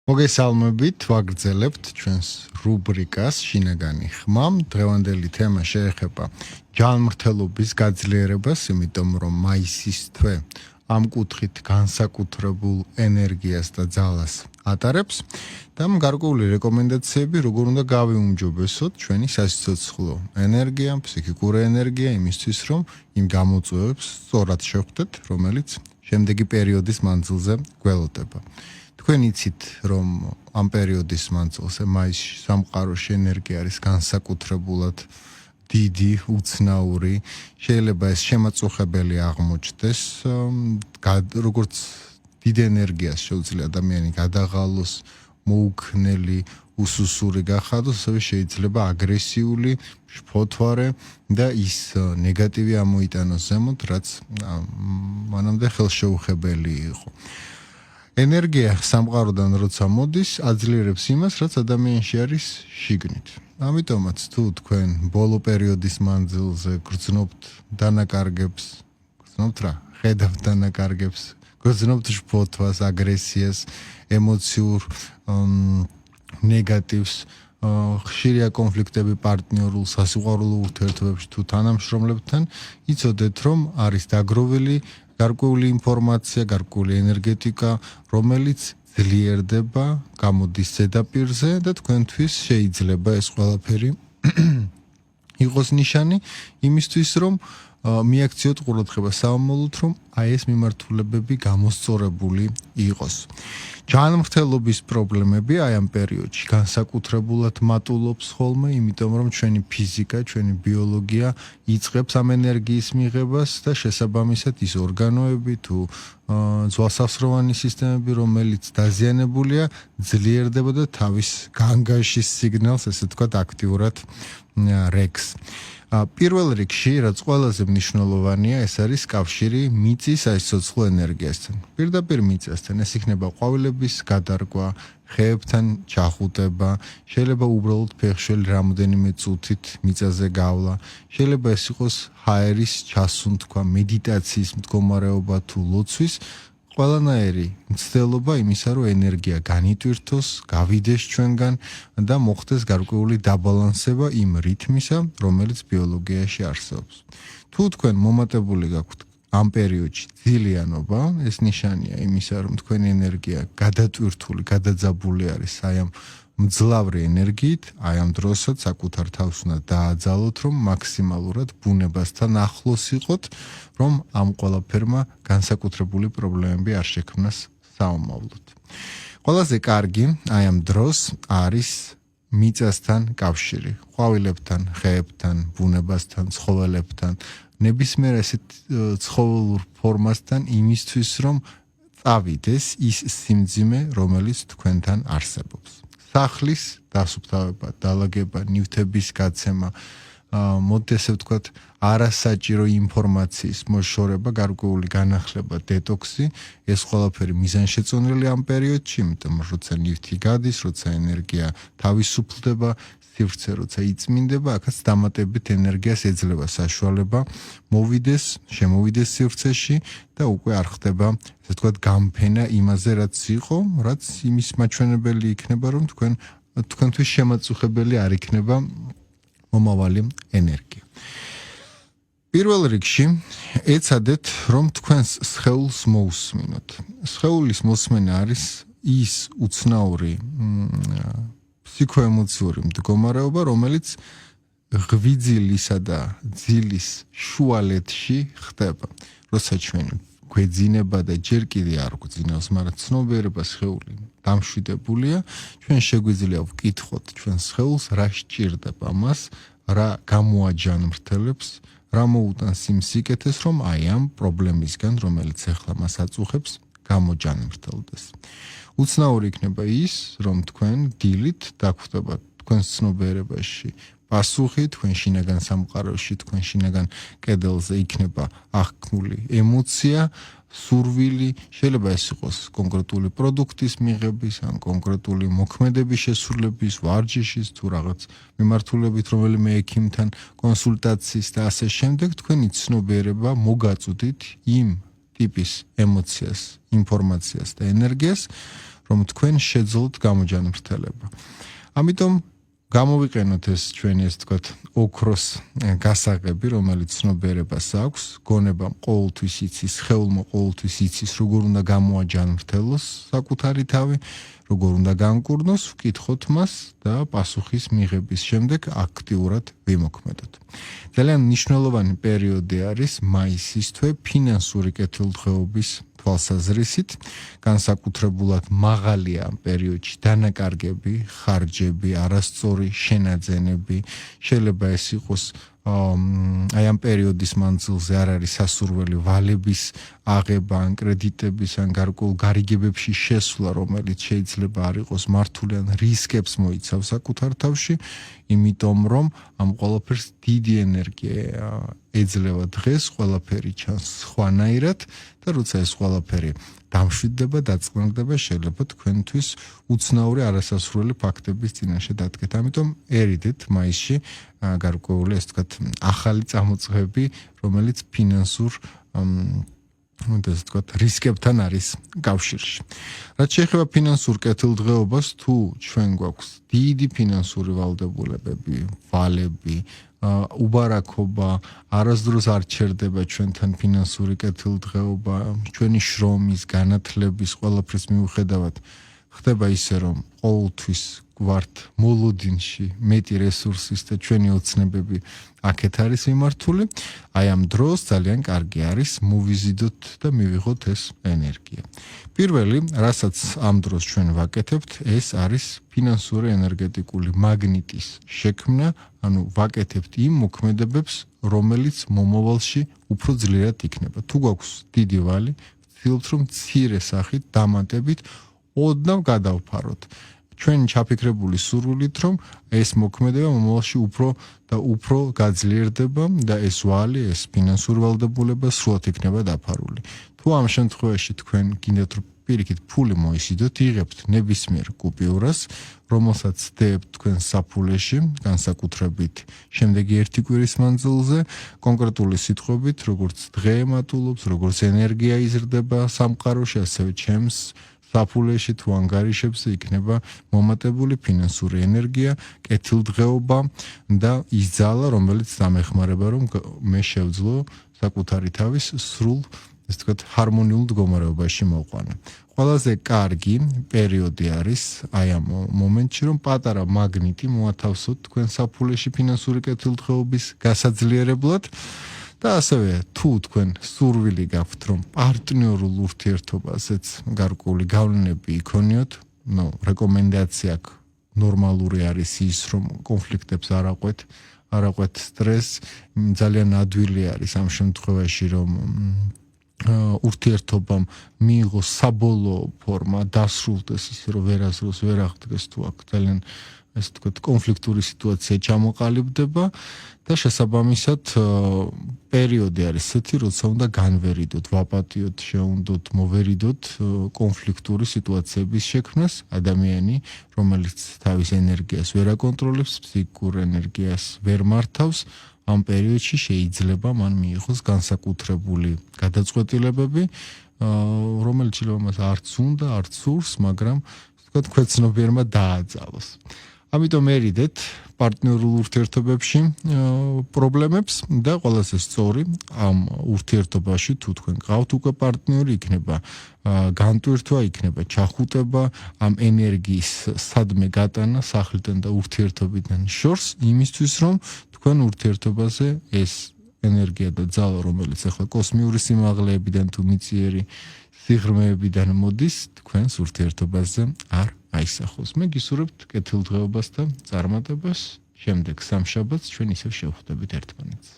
მოგესალმებით, ვაგრძელებთ ჩვენს რუბრიკას შინაგანი ხმა. დღევანდელი თემა შეეხება ჯანმრთელობის გაძლიერებას, იმიტომ რომ მაისის თვე ამ კუთხით განსაკუთრებულ ენერგიას და ძალას ატარებს და გარკვეული რეკომენდაციები როგორ უნდა გავიუმჯობესოთ ჩვენი სასიცოცხლო ენერგია, ფსიქიკური ენერგია იმისთვის, რომ იმ გამოწვევებს სწორად შევხვდეთ, რომელიც შემდეგი პერიოდის მანძილზე გველოდება. თქვენ იცით, რომ ამ პერიოდის მანძილზე მაისში სამყაროში ენერგია არის განსაკუთრებულად დიდი, უცნაური, შეიძლება ეს შემაწუხებელი აღმოჩნდეს, როგორც დიდ ენერგიას შეუძლია ადამიანი გადაღალოს, მოუქნელი, უსუსური გახადოს, ასევე შეიძლება აგრესიული, შფოთვარე და ის ნეგატივი ამოიტანოს ზემოთ, რაც მანამდე ხელშეუხებელი იყო. ენერგია სამყაროდან როცა მოდის, აძლიერებს იმას, რაც ადამიანში არის შიგნით. ამიტომაც თუ თქვენ ბოლო პერიოდის მანძილზე გრძნობთ დანაკარგებს, ხედავთ დანაკარგებს, გრძნობთ შფოთვას, აგრესიას, ემოციურ ნეგატივს, ხშირია კონფლიქტები პარტნიორულ სასიყვარულო ურთიერთობებში თუ თანამშრომლებთან, იცოდეთ, რომ არის დაგროვილი გარკვეული ინფორმაცია, გარკვეული ენერგეტიკა, რომელიც ძლიერდება, გამოდის ზედაპირზე და თქვენთვის შეიძლება ეს ყველაფერი იყოს ნიშანი იმისთვის, რომ მიაქციოთ ყურადღება საომოლოდ, რომ აი ეს მიმართულებები გამოსწორებული იყოს. ჯანმრთელობის პრობლემები აი ამ პერიოდში განსაკუთრებულად მატულობს ხოლმე, იმიტომ რომ ჩვენი ფიზიკა, ჩვენი ბიოლოგია იწყებს ამ ენერგიის მიღებას და შესაბამისად ის ორგანოები თუ ძვალსახსროვანი სისტემები, რომელიც დაზიანებულია, ძლიერდება და თავის განგაშის სიგნალს, ესე ვთქვათ, აქტიურად რეგს. პირველ რიგში, რაც ყველაზე მნიშვნელოვანია, ეს არის კავშირი მიწის სასიცოცხლო ენერგიასთან. პირდაპირ მიწასთან, ეს იქნება ყვავილების გადარგვა, ხეებთან ჩახუტება, შეიძლება უბრალოდ ფეხშელი რამოდენიმე წუთით მიწაზე გავლა, შეიძლება ეს იყოს ჰაერის ჩასუნთქვა, მედიტაციის მდგომარეობა თუ ლოცვის, ყველანაირი მცდელობა იმისა, რომ ენერგია განიტვირთოს, გავიდეს ჩვენგან და მოხდეს გარკვეული დაბალანსება იმ რითმისა, რომელიც ბიოლოგიაში არსებობს. თუ თქვენ მომატებული გაქვთ ამ პერიოდში ძილიანობა, ეს ნიშანია იმისა, რომ თქვენი ენერგია გადატვირთული, გადაძაბული არის აი ამ მძლავრი ენერგიით, აი ამ დროსაც საკუთარ თავს უნდა დააძალოთ, რომ მაქსიმალურად ბუნებასთან ახლოს იყოთ, რომ ამ ყველაფერმა განსაკუთრებული პრობლემები არ შექმნას საომავლოდ. ყველაზე კარგი აი ამ დროს არის მიწასთან კავშირი, ყვავილებთან, ხეებთან, ბუნებასთან, ცხოველებთან, ნებისმიერ ესეთ ცხოველურ ფორმასთან იმისთვის, რომ წავიდეს ის სიმძიმე, რომელიც თქვენთან არსებობს. სახლის დასუფთავება, დალაგება, ნივთების გაცემა, მოდით ესე ვთქვათ, არასაჭირო ინფორმაციის მოშორება, გარკვეული განახლება, დეტოქსი, ეს ყველაფერი მიზანშეწონილი ამ პერიოდში, იმიტომ რომ როცა ნივთი გადის, როცა ენერგია თავისუფლდება, სივრცე როცა იწმინდება, აქაც დამატებით ენერგიას ეძლევა საშუალება შემოვიდეს სივრცეში და უკვე არ ხდება, ესე ვთქვათ, გამფენა იმაზე, რაც იყო, რაც იმის მაჩვენებელი იქნება, რომ თქვენთვის შემაწუხებელი არ იქნება მომავალი ენერგია. პირველ რიგში ეცადეთ, რომ თქვენს სხეულს მოусმინოთ. სხეულის მოსმენა არის ის უცნაური ფსიქოემოციური მდგომარეობა, რომელიც ღვიძლისა და ძილის შუალედში ხდება. როცა ჩვენ გვეძინება და ჯერ კიდე არ გვძინავს, მაგრამ ცნობიერება სხეული დამშვიდებულია, ჩვენ შეგვიძლია ვკითხოთ ჩვენ სხეულს, რა სჭირდება მას, რა გამოაჯანმრთელებს, რა მოუტანს იმ სიკეთეს, რომ აი ამ პრობლემისგან, რომელიც ახლა მას აწუხებს, გამოჯანმრთელდეს. უცნაური იქნება ის, რომ თქვენ დილით დაგვხვდებათ თქვენს ცნობიერებაში პასუხი, თქვენ შინაგან სამყაროში, თქვენ შინაგან კედელზე იქნება აღქმული ემოცია, სურვილი, შეიძლება ეს იყოს კონკრეტული პროდუქტის მიღების, ან კონკრეტული მოქმედების შესრულების, ვარჯიშის თუ რაღაც მიმართულებით რომელიმე ექიმთან კონსულტაციის და ასე შემდეგ, თქვენი ცნობიერება მოგაწვდით იმ ტიპის ემოციას, ინფორმაციას და ენერგიას, რომ თქვენ შეძლოთ გამოჯანმრთელება. ამიტომ გამოვიყენოთ ეს ჩვენი ეს თქვათ ოქროს გასაღები, რომელიც ცნობიერებას აქვს, გონებამ ყოველთვის იცის, სხეულმა ყოველთვის იცის, როგორ უნდა გამოაჯანმრთელოს საკუთარი თავი, როგორ უნდა განკურნოს, ვკითხოთ მას და პასუხის მიღების შემდეგ აქტიურად ვიმოქმედოთ. ძალიან მნიშვნელოვანი პერიოდი არის მაისის თვე ფინანსური კეთილდღეობის თვალსაზრისით, განსაკუთრებულად მაღალია ამ პერიოდში დანაკარგები, ხარჯები, არასწორი შენაძენები, შეიძლება ეს იყოს აი ამ პერიოდის მანძილზე არ არის სასურველი ვალების აღება, ან კრედიტების, ან გარკვეულ გარიგებებში შესვლა, რომელიც შეიძლება არ იყოს მართული, ან რისკებს მოიცავს საკუთარ თავში, იმიტომ რომ ამ ყველაფერს დიდი ენერგია ეძლევა დღეს, ყველაფერი ჩანს სხვანაირად და როცა ეს ყველაფერი დამშვიდდება, დაწყნარდება, შეიძლება თქვენთვის უცნაური არასასურველი ფაქტების წინაშე დადგეთ. ამიტომ ერიდეთ მაისში გარკვეული ეს თქვათ ახალი წამოწყები, რომელიც ფინანსურ ეს თქვათ რისკებთან არის კავშირში. რაც შეეხება ფინანსურ კეთილდღეობას, თუ ჩვენ გვაქვს დიდი ფინანსური ვალდებულებები, ვალები, უბარაქობა, არასდროს არ ჩერდება ჩვენთან ფინანსური კეთილდღეობა, ჩვენი შრომის, განათლების, ყველაფრის მიუხედავად ხდება ისე, რომ ყოველთვის გვართ მოლოდინში მეტი რესურსის და ჩვენი ოცნებები აქეთ არის მიმართული, აი ამ დროს ძალიან კარგი არის მოვიზიდოთ და მივიღოთ ეს ენერგია. პირველი, რასაც ამ დროს ჩვენ ვაკეთებთ, ეს არის ფინანსური ენერგეტიკული მაგნიტის შექმნა, ანუ ვაკეთებთ იმ მოქმედებებს, რომელიც მომავალში უფრო ძლიერად იქნება. თუ გვაქვს დიდი ვალი, ვცდილობთ რომ მცირე სახით დამატებით ოდნავ გადავფაროთ. ჩვენ ჩაფიქრებული სურვილით, რომ ეს მოქმედება მომავალში უფრო გაძლიერდება და ეს ვალი, ეს ფინანსური ვალდებულება სრულად იქნება დაფარული. თუ ამ შემთხვევაში თქვენ გინდათ რომ პირიქით ფული მოისიდოთ, იღებთ ნებისმიერ კუპიურას, რომელსაც დებთ თქვენ საფულეში, განსაკუთრებით შემდეგი ერთი კვირის მანძილზე, კონკრეტული სიტყვებით, როგორც დღე ემატულობს, როგორც ენერგია იზრდება სამყაროში, ასევე ჩემს საფულეში თუ ანგარიშებზე იქნება მომატებული ფინანსური ენერგია, კეთილდღეობა და ის ძალა, რომელიც დამეხმარება, რომ მე შევძლო საკუთარი თავის სრულ, ესე ვთქვათ, ჰარმონიულ მდგომარეობაში მოყვანა. ყველაზე კარგი პერიოდი არის აი ამ მომენტში, რომ პატარა მაგნიტი მოათავსოთ თქვენ საფულეში ფინანსური კეთილდღეობის გასაძლიერებლად. და ასევე თუ თქვენ სურვილი გაქვთ, რომ პარტნიორულ ურთიერთობაზეც გარკვეული გავლენები იქონიოთ, რეკომენდაცია აქ ნორმალური არის ის, რომ კონფლიქტებს არ აყვეთ სტრესს, ძალიან ადვილი არის ამ შემთხვევაში, რომ ურთიერთობამ მიიღოს საბოლოო ფორმა, დასრულდეს ისე, რომ ვერასდროს ვერ აღდგეს თუ აქ ძალიან ეს თქვათ კონფლიქტური სიტუაცია ჩამოყალიბდება და შესაბამისად პერიოდი არის ესეთი, როცა უნდა განვერიდოთ, ვაპატიოთ, შეუნდოთ, მოვერიდოთ კონფლიქტური სიტუაციების შექმნას, ადამიანი, რომელიც თავის ენერგიას ვერ აკონტროლებს, ფსიქიკურ ენერგიას ვერ მართავს, ამ პერიოდში შეიძლება მან მიიღოს განსაკუთრებული გადაწყვეტილებები, რომელიც შეიძლება მას არც უნდა, არც სურს, მაგრამ თქვათ ქვეცნობიერმა დააძალოს. ამიტომ ერიდეთ პარტნიორულ ურთიერთობებში პრობლემებს და ყველაზე სწორი ამ ურთიერთობაში თუ თქვენ გყავთ უკვე პარტნიორი, იქნება განტვირთვა, იქნება ჩახუტება, ამ ენერგიის სადმე გატანა სახლიდან და ურთიერთობიდან შორს, იმისთვის რომ თქვენ ურთიერთობაზე ეს ენერგია და ძალა, რომელიც ახლა კოსმიური სიმაღლეებიდან თუ მიწიერი სიღრმეებიდან მოდის, თქვენს ურთიერთობაზე არ აისახოს. მე გისურვებთ კეთილდღეობას და წარმატებას. შემდეგ სამშაბათს ჩვენ ისევ შევხვდებით ერთმანეთს.